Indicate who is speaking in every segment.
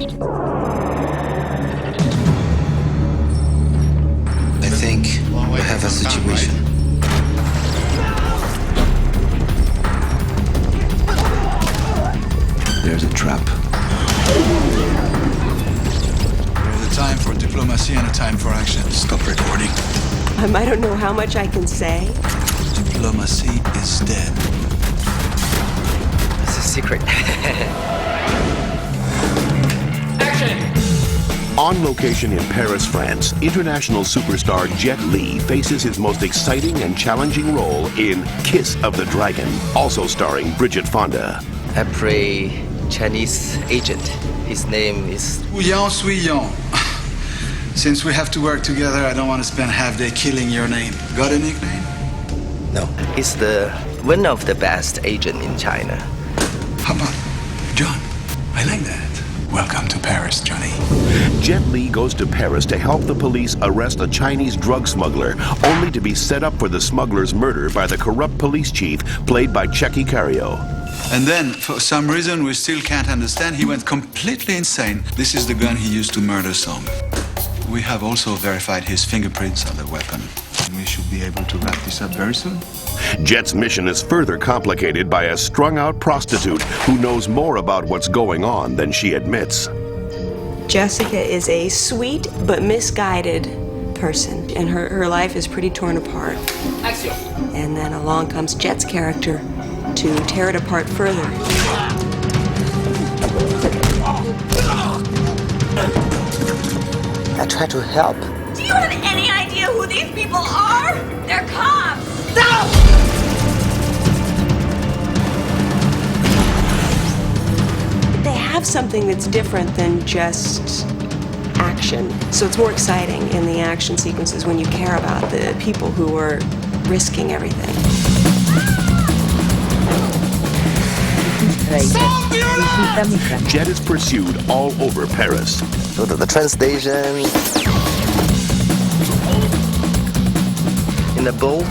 Speaker 1: I think we have a situation.
Speaker 2: There's a trap. There's a time for diplomacy and a time for action. Stop recording.
Speaker 3: I don't know how much I can say.
Speaker 2: Diplomacy is dead.
Speaker 1: It's a secret.
Speaker 4: On location in Paris, France, international superstar Jet Li faces his most exciting and challenging role in Kiss of the Dragon, also starring Bridget Fonda.
Speaker 1: I play Chinese agent. His name is
Speaker 2: Ouillant, Suillant. Since we have to work together, I don't want to spend half day killing your name. Got a nickname?
Speaker 1: no. He's the one of the best agent in China.
Speaker 2: How about John? I like that. Welcome to Paris, Johnny.
Speaker 4: Jet Li goes to Paris to help the police arrest a Chinese drug smuggler, only to be set up for the smuggler's murder by the corrupt police chief, played by Checky Cario.
Speaker 2: And then, for some reason we still can't understand, he went completely insane. This is the gun he used to murder some. We have also verified his fingerprints on the weapon. And we should be able to wrap this up very soon.
Speaker 4: Jet's mission is further complicated by a strung-out prostitute who knows more about what's going on than she admits.
Speaker 3: Jessica is a sweet but misguided person, and her life is pretty torn apart. And then along comes Jet's character to tear it apart further.
Speaker 1: I try to help.
Speaker 5: Do you have any idea who these people are? They're cops! Stop!
Speaker 3: They have something that's different than just action. So it's more exciting in the action sequences when you care about the people who are risking everything.
Speaker 4: Jet is pursued all over Paris.
Speaker 1: Go to the train station. In the boat.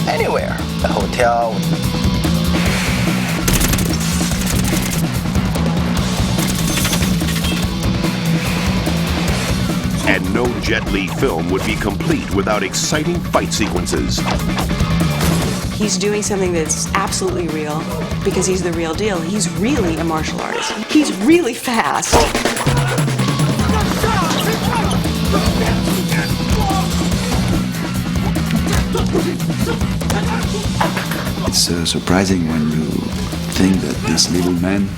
Speaker 1: Anywhere. A hotel.
Speaker 4: And no Jet Li film would be complete without exciting fight sequences.
Speaker 3: He's doing something that's absolutely real because he's the real deal. He's really a martial artist. He's really fast.
Speaker 2: It's surprising when you think that this little man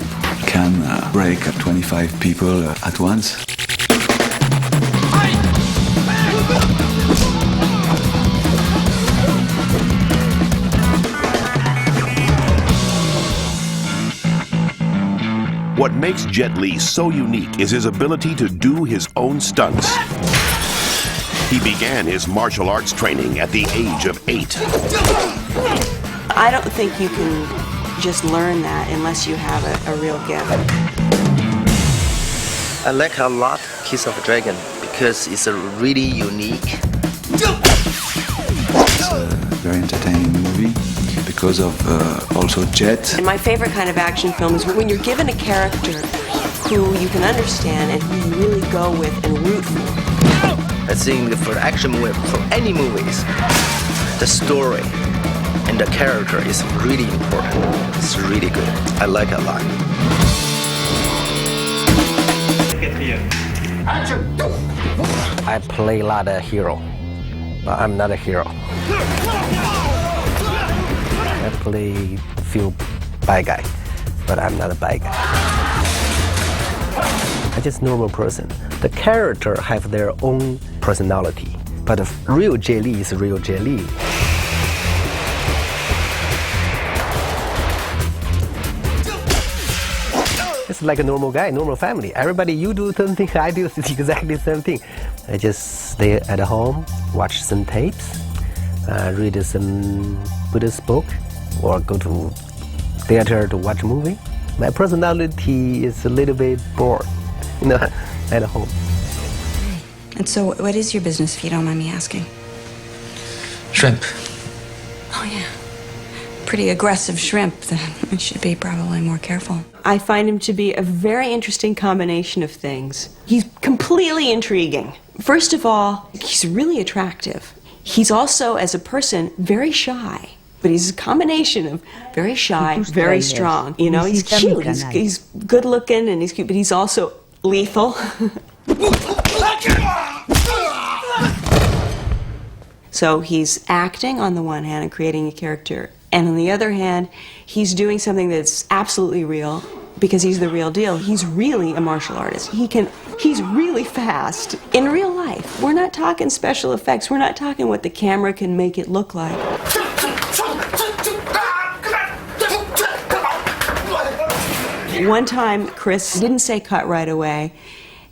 Speaker 2: can break 25 people at once.
Speaker 4: What makes Jet Li so unique is his ability to do his own stunts. He began his martial arts training at the age of 8.
Speaker 3: I don't think you can just learn that unless you have a real gift.
Speaker 1: I like a lot Kiss of the Dragon because it's a really unique.
Speaker 2: It's a very entertaining movie because of also Jet.
Speaker 3: And my favorite kind of action film is when you're given a character who you can understand and who you really go with and root for.
Speaker 1: I think for the action movie, for any movies, the story and the character is really important. It's really good. I like it a lot.
Speaker 6: I play a lot of hero, but I'm not a hero. I play few bad guy, but I'm not a bad guy. I'm just normal person. The character have their own personality, but the real Jet Li is real Jet Li. It's like a normal guy, normal family. Everybody, you do something, I do exactly the same thing. I just stay at home, watch some tapes, read some Buddhist book, or go to theater to watch a movie. My personality is a little bit bored, at home.
Speaker 5: And so, what is your business, if you don't mind me asking?
Speaker 1: Shrimp.
Speaker 5: Oh, yeah. pretty aggressive shrimp, then we should be probably more careful.
Speaker 3: I find him to be a very interesting combination of things. He's completely intriguing. First of all, he's really attractive. He's also, as a person, very shy. But he's a combination of very shy, very strong. You know, he's cute. He's good looking and he's cute, but he's also lethal. So he's acting on the one hand and creating a character, and on the other hand, he's doing something that's absolutely real because he's the real deal. He's really a martial artist. He's really fast. In real life, we're not talking special effects. We're not talking what the camera can make it look like. One time, Chris didn't say cut right away,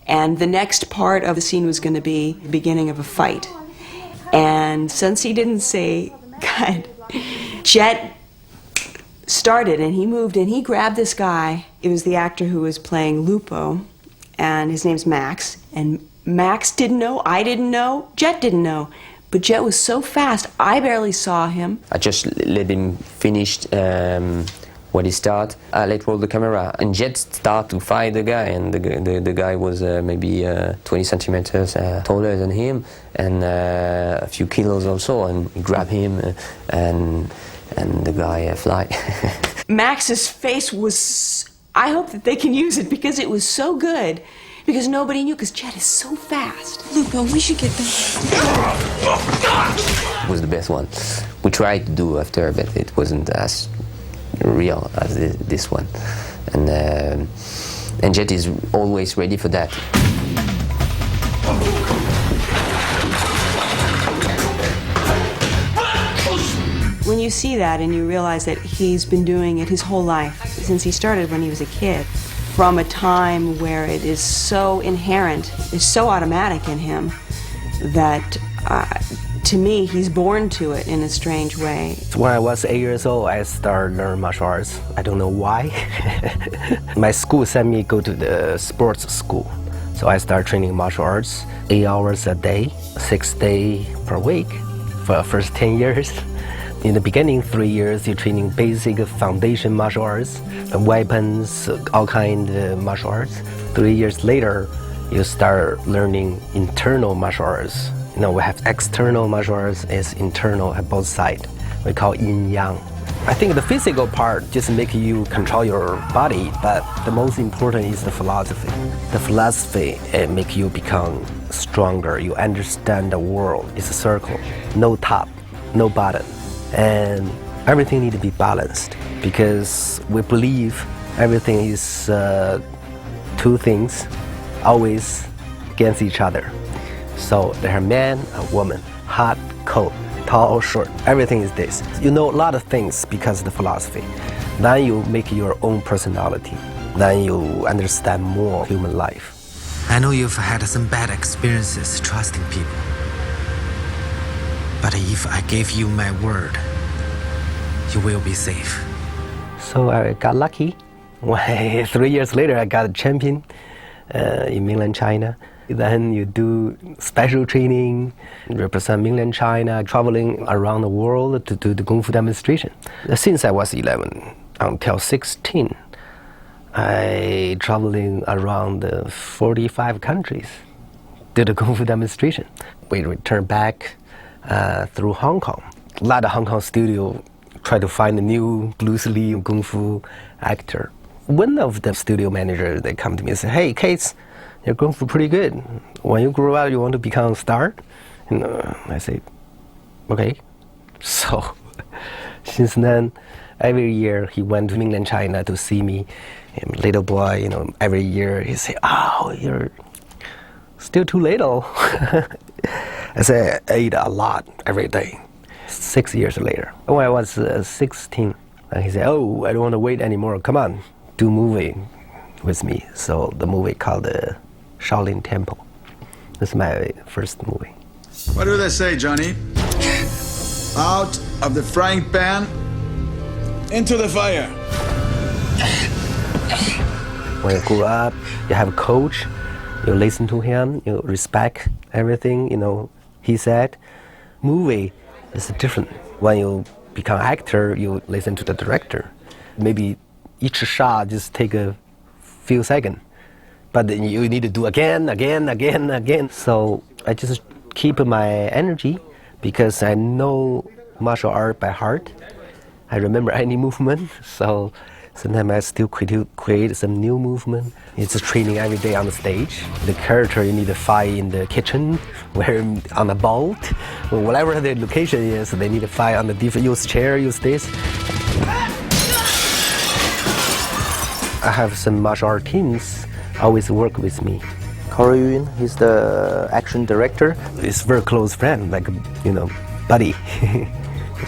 Speaker 3: and the next part of the scene was going to be the beginning of a fight. And since he didn't say cut, Jet started and he moved and he grabbed this guy. It was the actor who was playing Lupo, and his name's Max. And Max didn't know, I didn't know, Jet didn't know. But Jet was so fast, I barely saw him.
Speaker 7: I just let him finish when he started. I let roll the camera, and Jet started to fight the guy, and the guy was maybe 20 centimeters taller than him, and a few kilos also, and he grabbed him, and the guy fly.
Speaker 3: Max's face was, I hope that they can use it because it was so good. Because nobody knew, because Jet is so fast.
Speaker 5: Lupo, we should get back.
Speaker 7: It was the best one. We tried to do after, but it wasn't as real as this one. And Jet is always ready for that.
Speaker 3: When you see that and you realize that he's been doing it his whole life, since he started when he was a kid, from a time where it is so inherent, it's so automatic in him that to me, he's born to it in a strange way.
Speaker 6: When I was 8 years old, I started learning martial arts. I don't know why. My school sent me go to the sports school. So I started training martial arts 8 hours a day, 6 days per week for the first 10 years. In the beginning 3 years, you're training basic foundation martial arts, weapons, all kind of martial arts. 3 years later, you start learning internal martial arts. You know, we have external martial arts, is internal at both sides. We call yin-yang. I think the physical part just make you control your body, but the most important is the philosophy. The philosophy make you become stronger. You understand the world. It's a circle, no top, no bottom. And everything needs to be balanced because we believe everything is two things always against each other. So there are man and woman, hot, cold, tall or short, everything is this. You know a lot of things because of the philosophy. Then you make your own personality. Then you understand more human life.
Speaker 8: I know you've had some bad experiences trusting people. But if I gave you my word, you will be safe.
Speaker 6: So I got lucky. 3 years later, I got a champion in mainland China. Then you do special training, represent mainland China, traveling around the world to do the Kung Fu demonstration. Since I was 11 until 16, I traveling around 45 countries, did a Kung Fu demonstration. We returned back through Hong Kong. A lot of Hong Kong studio try to find a new Bruce Lee Kung Fu actor. One of the studio managers, they come to me and say, "Hey, Case, your Kung Fu pretty good. When you grow up, you want to become a star?" And I say, "Okay." So since then, every year he went to mainland China to see me. And little boy, you know, every year he say, "Oh, you're still too little." I said, I ate a lot every day. 6 years later, when I was 16, and he said, "Oh, I don't want to wait anymore. Come on, do movie with me." So the movie called Shaolin Temple. This is my first movie.
Speaker 2: What do they say, Johnny? Out of the frying pan, into the fire.
Speaker 6: When you grow up, you have a coach, you listen to him, you respect everything, you know, he said. Movie is different. When you become actor, you listen to the director. Maybe each shot just take a few seconds, but then you need to do again. So I just keep my energy because I know martial art by heart. I remember any movement, so sometimes I still create some new movement. It's a training every day on the stage. The character you need to fight in the kitchen, where on a boat, or whatever the location is, they need to fight on the different, use chair, use this. I have some martial art teams always work with me. Corey, he's the action director. He's a very close friend, like, buddy.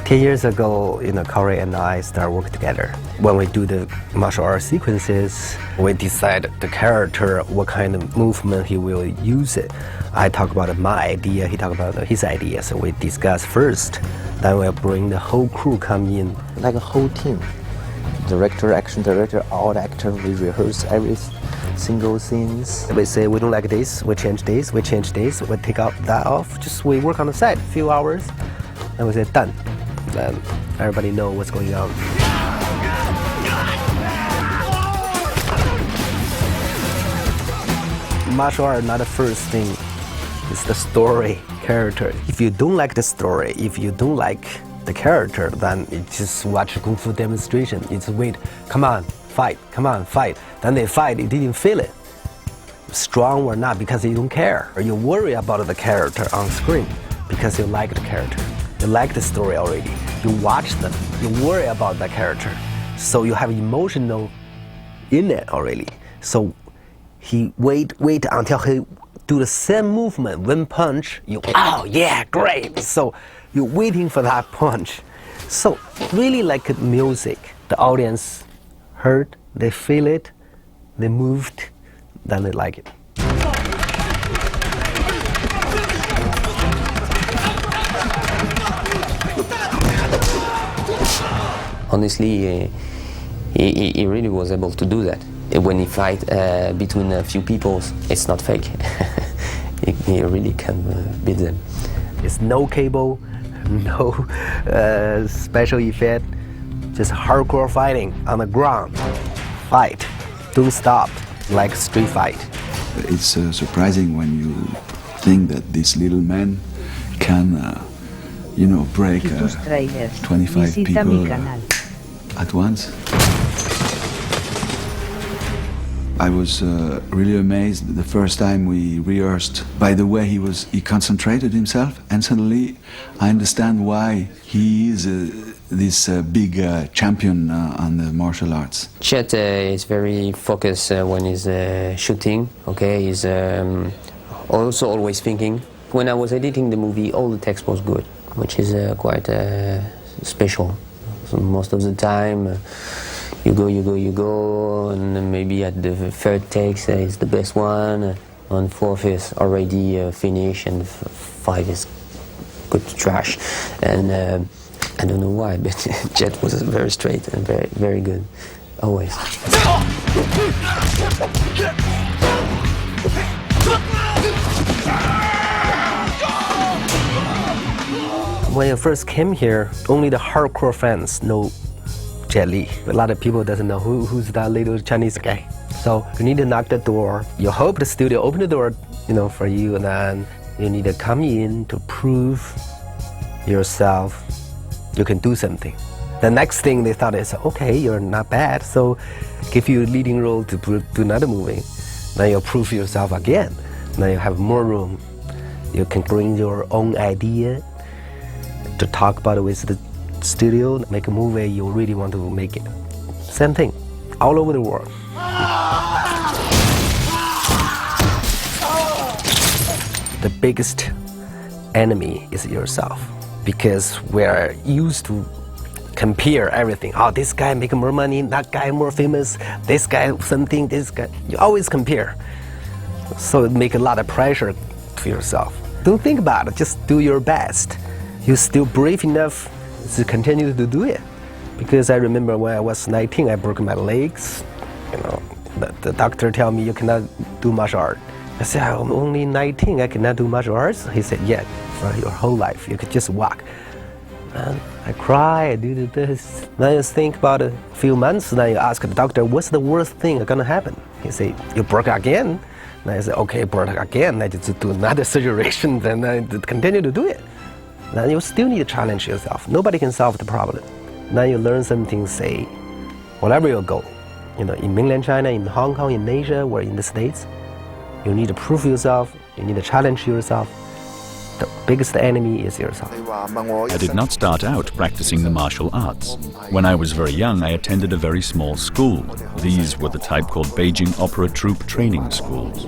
Speaker 6: 10 years ago, Corey and I started working together. When we do the martial art sequences, we decide the character, what kind of movement he will use it. I talk about my idea, he talk about his idea, so we discuss first. Then we'll bring the whole crew come in. Like a whole team. Director, action director, all the actors, we rehearse every single scenes. We say we don't like this, we change this, we take out that off. Just we work on the set, few hours, and we say done. Then everybody know what's going on. Martial art, not the first thing. It's the story, character. If you don't like the story, if you don't like the character, then you just watch a kung fu demonstration. It's wait, come on, fight. Then they fight, you didn't feel it. Strong or not, because you don't care. Or you worry about the character on screen because you like the character. You like the story already. You watch them. You worry about that character. So you have emotional in it already. So he wait until he do the same movement, one punch, oh yeah, great. So you're waiting for that punch. So really like music. The audience heard, they feel it, they moved, then they like it.
Speaker 7: Honestly, he really was able to do that. When he fight between a few people, it's not fake. he really can beat them.
Speaker 6: It's no cable, no special effect, just hardcore fighting on the ground. Fight, don't stop, like street fight.
Speaker 2: It's surprising when you think that this little man can, break 25 people at once. I was really amazed the first time we rehearsed by the way he concentrated himself, and suddenly I understand why he is this big champion on the martial arts.
Speaker 7: Chet is very focused when he's shooting. Okay, he's also always thinking. When I was editing the movie, all the text was good, which is quite special. So most of the time, you go, and maybe at the third take is the best one. On fourth is already finished, and five is good trash. And I don't know why, but Jet was very straight and very, very good, always.
Speaker 6: When I first came here, only the hardcore fans know Jet Li. A lot of people doesn't know who's that little Chinese guy. So you need to knock the door. You hope the studio open the door, for you, and then you need to come in to prove yourself you can do something. The next thing they thought is, okay, you're not bad, so give you a leading role to do another movie. Then you prove yourself again. Then you have more room. You can bring your own idea to talk about it with the studio, make a movie you really want to make it. Same thing, all over the world. The biggest enemy is yourself, because we're used to compare everything. Oh, this guy make more money, that guy more famous, this guy something, this guy. You always compare. So it make a lot of pressure to yourself. Don't think about it, just do your best. You're still brave enough to continue to do it. Because I remember when I was 19, I broke my legs. The doctor tell me you cannot do martial art. I said, I'm only 19, I cannot do martial arts? He said, yeah, for your whole life, you could just walk. And I cry, I do this. Then you think about a few months, then you ask the doctor, what's the worst thing gonna happen? He say, you broke again? Then I say, okay, broke again, I just do another surgery, then I continue to do it. Then you still need to challenge yourself. Nobody can solve the problem. Then you learn something, say, wherever you go, in mainland China, in Hong Kong, in Asia, or in the States, you need to prove yourself, you need to challenge yourself. The biggest enemy is yourself.
Speaker 9: I did not start out practicing the martial arts. When I was very young, I attended a very small school. These were the type called Beijing Opera Troupe training schools.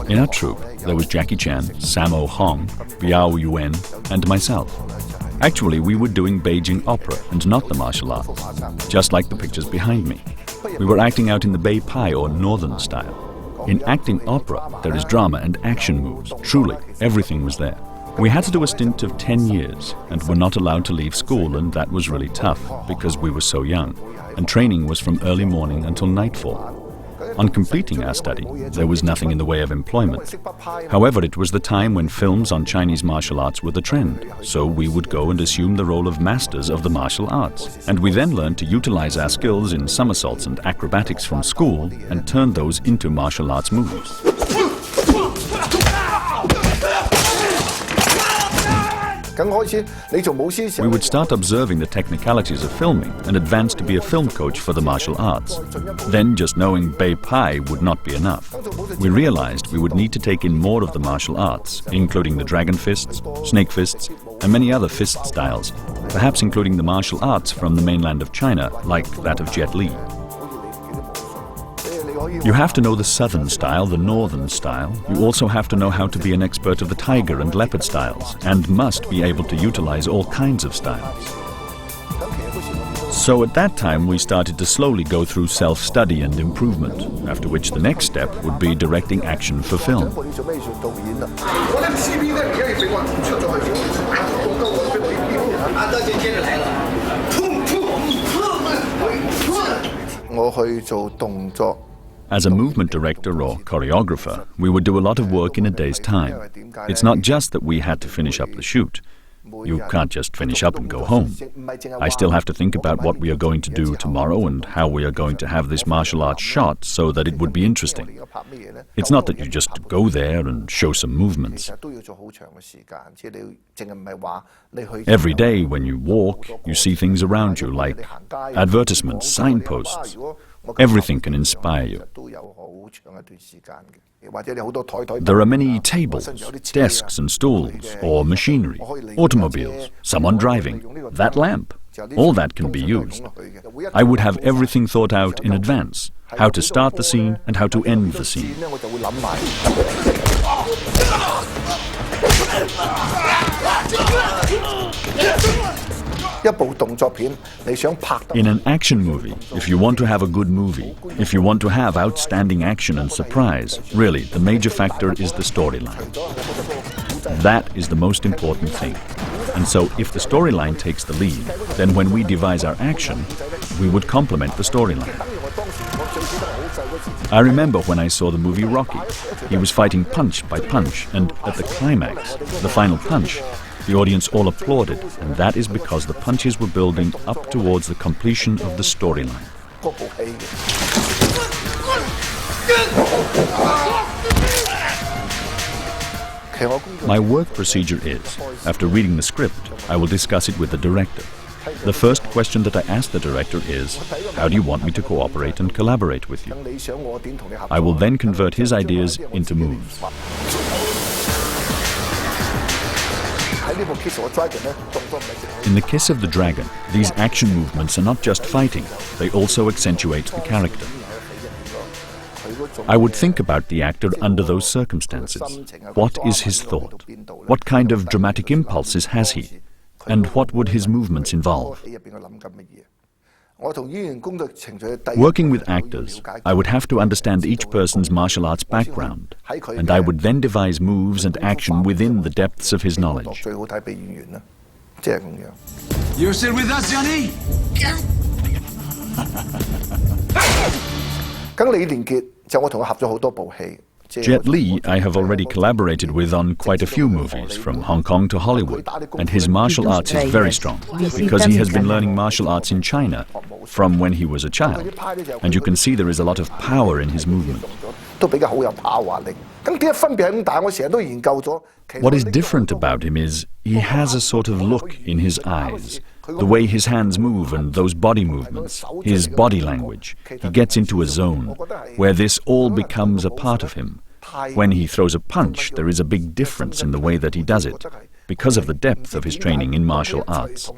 Speaker 9: In our troupe, there was Jackie Chan, Sammo Hung, Biao Yuan, and myself. Actually, we were doing Beijing Opera and not the martial arts, just like the pictures behind me. We were acting out in the Bei Pai or Northern style. In acting opera, there is drama and action moves. Truly, everything was there. We had to do a stint of 10 years and were not allowed to leave school, and that was really tough because we were so young, and training was from early morning until nightfall. On completing our study, there was nothing in the way of employment. However, it was the time when films on Chinese martial arts were the trend, so we would go and assume the role of masters of the martial arts. And we then learned to utilize our skills in somersaults and acrobatics from school and turn those into martial arts moves. We would start observing the technicalities of filming and advance to be a film coach for the martial arts. Then just knowing Bei Pai would not be enough. We realized we would need to take in more of the martial arts, including the dragon fists, snake fists, and many other fist styles, perhaps including the martial arts from the mainland of China, like that of Jet Li. You have to know the southern style, the northern style. You also have to know how to be an expert of the tiger and leopard styles, and must be able to utilize all kinds of styles. So at that time we started to slowly go through self-study and improvement, after which the next step would be directing action for film. As a movement director or choreographer, we would do a lot of work in a day's time. It's not just that we had to finish up the shoot. You can't just finish up and go home. I still have to think about what we are going to do tomorrow and how we are going to have this martial arts shot so that it would be interesting. It's not that you just go there and show some movements. Every day when you walk, you see things around you like advertisements, signposts. Everything can inspire you. There are many tables, desks and stools, or machinery, automobiles, someone driving, that lamp. All that can be used. I would have everything thought out in advance, how to start the scene and how to end the scene. In an action movie, if you want to have a good movie, if you want to have outstanding action and surprise, really, the major factor is the storyline. That is the most important thing. And so if the storyline takes the lead, then when we devise our action, we would complement the storyline. I remember when I saw the movie Rocky. He was fighting punch by punch, and at the climax, the final punch, the audience all applauded, and that is because the punches were building up towards the completion of the storyline. My work procedure is, after reading the script, I will discuss it with the director. The first question that I ask the director is, how do you want me to cooperate and collaborate with you? I will then convert his ideas into moves. In The Kiss of the Dragon, these action movements are not just fighting, they also accentuate the character. I would think about the actor under those circumstances. What is his thought? What kind of dramatic impulses has he? And what would his movements involve? Working with actors, I would have to understand each person's martial arts background, and I would then devise moves and action within the depths of his knowledge.
Speaker 2: You're still with us, Johnny?
Speaker 9: Jet Li I have already collaborated with on quite a few movies, from Hong Kong to Hollywood, and his martial arts is very strong, because he has been learning martial arts in China from when he was a child, and you can see there is a lot of power in his movement. What is different about him is he has a sort of look in his eyes, the way his hands move and those body movements, his body language. He gets into a zone where this all becomes a part of him. When he throws a punch, there is a big difference in the way that he does it, because of the depth of his training in martial arts.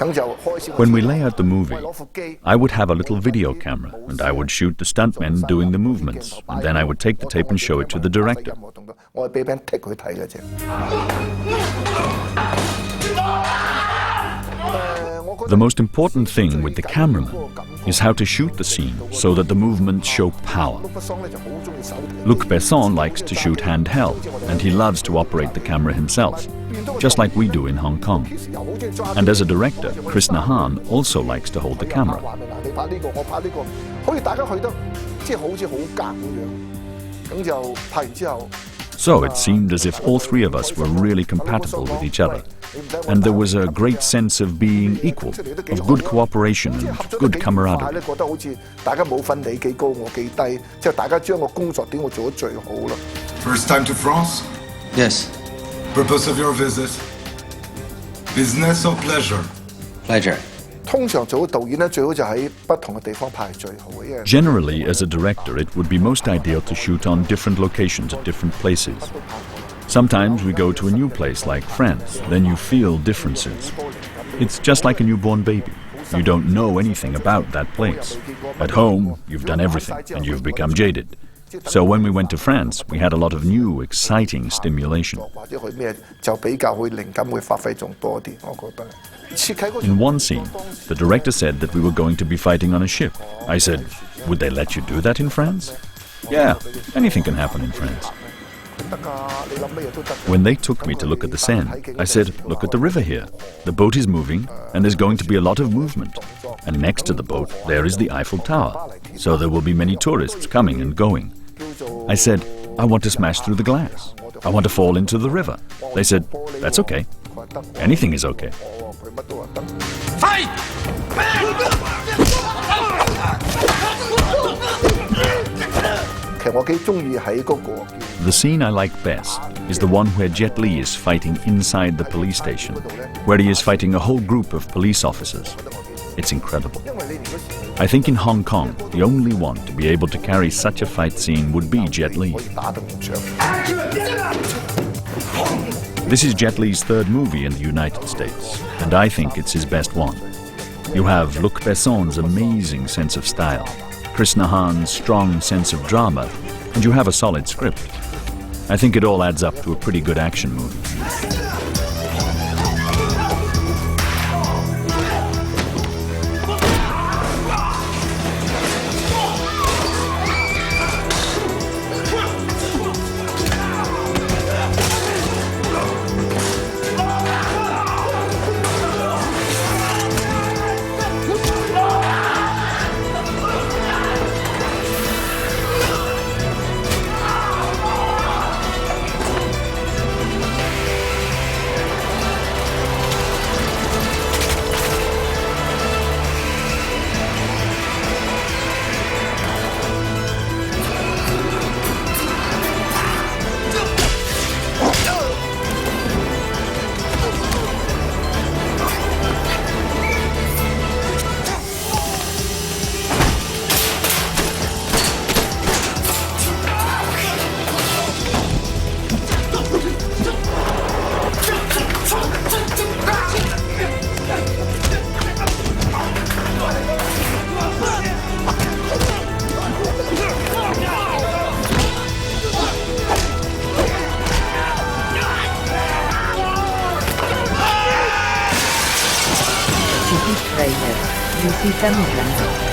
Speaker 9: When we lay out the movie, I would have a little video camera and I would shoot the stuntmen doing the movements, and then I would take the tape and show it to the director. The most important thing with the cameraman is how to shoot the scene so that the movements show power. Luc Besson likes to shoot handheld, and he loves to operate the camera himself, just like we do in Hong Kong. And as a director, Chris Nahan also likes to hold the camera. So it seemed as if all three of us were really compatible with each other. And there was a great sense of being equal, of good cooperation and good camaraderie.
Speaker 10: First time to France?
Speaker 1: Yes,
Speaker 10: Purpose of your visit? Business or pleasure?
Speaker 1: pleasure.
Speaker 9: Generally, as a director, it would be most ideal to shoot on different locations at different places. Sometimes we go to a new place like France, then you feel differences. It's just like a newborn baby. You don't know anything about that place. At home, you've done everything and you've become jaded. So when we went to France, we had a lot of new, exciting stimulation. In one scene, the director said that we were going to be fighting on a ship. I said, would they let you do that in France? Yeah, anything can happen in France. When they took me to look at the Seine, I said, look at the river here. The boat is moving, and there's going to be a lot of movement. And next to the boat, there is the Eiffel Tower. So there will be many tourists coming and going. I said, I want to smash through the glass. I want to fall into the river. They said, that's okay. Anything is okay.
Speaker 10: Fight!
Speaker 9: The scene I like best is the one where Jet Li is fighting inside the police station, where he is fighting a whole group of police officers. It's incredible. I think in Hong Kong, the only one to be able to carry such a fight scene would be Jet Li. This is Jet Li's third movie in the United States, and I think it's his best one. You have Luc Besson's amazing sense of style, Chris Nahan's strong sense of drama, and you have a solid script. I think it all adds up to a pretty good action movie.
Speaker 11: Tráilers. Visita mi canal.